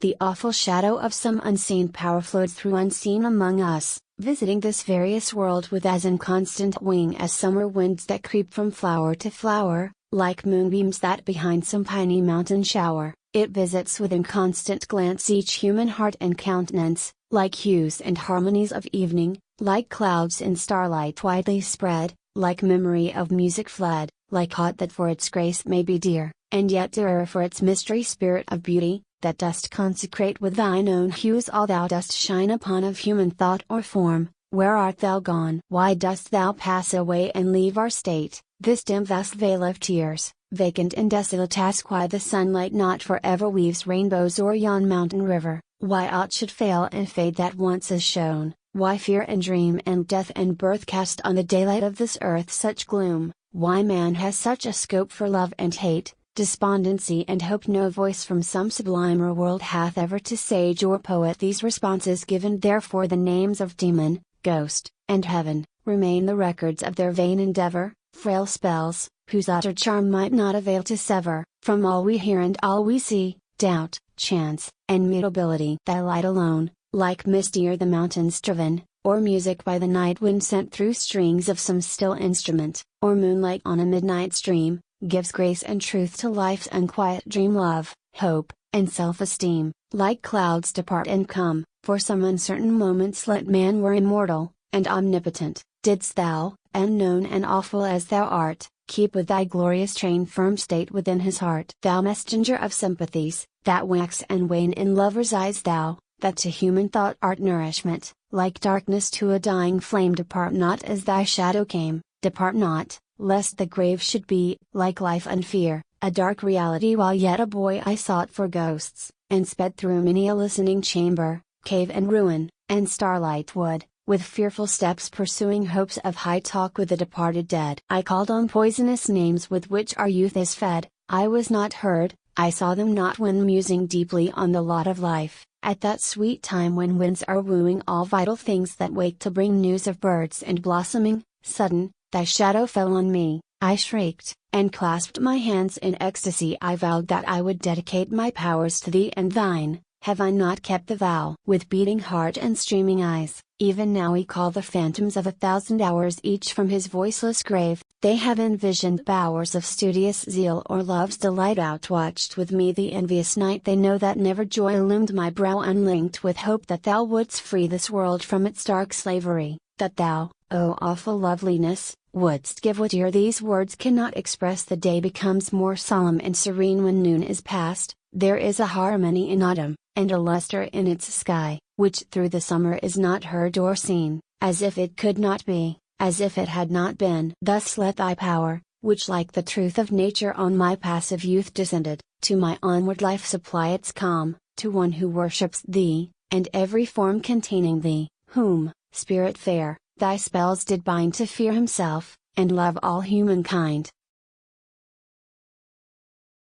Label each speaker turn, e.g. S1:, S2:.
S1: The awful shadow of some unseen power flowed through unseen among us, visiting this various world with as inconstant wing as summer winds that creep from flower to flower, like moonbeams that behind some piney mountain shower. It visits with inconstant glance each human heart and countenance, like hues and harmonies of evening, like clouds in starlight widely spread, like memory of music fled, like aught that for its grace may be dear, and yet dearer for its mystery. Spirit of beauty, that dost consecrate with thine own hues all thou dost shine upon of human thought or form, where art thou gone? Why dost thou pass away and leave our state, this dim vast vale of tears, vacant and desolate? Ask why the sunlight not forever weaves rainbows o'er yon mountain river, why aught should fail and fade that once has shone, why fear and dream and death and birth cast on the daylight of this earth such gloom, why man has such a scope for love and hate, despondency and hope. No voice from some sublimer world hath ever to sage or poet these responses given. Therefore the names of demon, ghost, and heaven, remain the records of their vain endeavor, frail spells, whose utter charm might not avail to sever, from all we hear and all we see, doubt, chance, and mutability. Thy light alone, like mist ere the mountains driven, or music by the night wind sent through strings of some still instrument, or moonlight on a midnight stream, gives grace and truth to life's unquiet dream. Love, hope, and self-esteem, like clouds depart and come, for some uncertain moments let man were immortal, and omnipotent. Didst thou, unknown and awful as thou art, keep with thy glorious train firm state within his heart. Thou messenger of sympathies, that wax and wane in lovers' eyes, thou, that to human thought art nourishment, like darkness to a dying flame. Depart not as thy shadow came, depart not, lest the grave should be, like life and fear, a dark reality. While yet a boy I sought for ghosts, and sped through many a listening chamber, cave and ruin, and starlight wood, with fearful steps pursuing hopes of high talk with the departed dead. I called on poisonous names with which our youth is fed, I was not heard, I saw them not when musing deeply on the lot of life, at that sweet time when winds are wooing all vital things that wake to bring news of birds and blossoming. Sudden, thy shadow fell on me, I shrieked, and clasped my hands in ecstasy. I vowed that I would dedicate my powers to thee and thine. Have I not kept the vow? With beating heart and streaming eyes, even now we call the phantoms of 1,000 hours each from his voiceless grave. They have envisioned bowers of studious zeal or love's delight. Outwatched with me the envious night. They know that never joy illumed my brow unlinked with hope that thou wouldst free this world from its dark slavery, that thou, O awful loveliness, wouldst give what ear these words cannot express. The day becomes more solemn and serene when noon is past. There is a harmony in autumn, and a luster in its sky, which through the summer is not heard or seen, as if it could not be, as if it had not been. Thus let thy power, which like the truth of nature on my passive youth descended, to my onward life supply its calm, to one who worships thee, and every form containing thee, whom, spirit fair, thy spells did bind to fear himself, and love all humankind.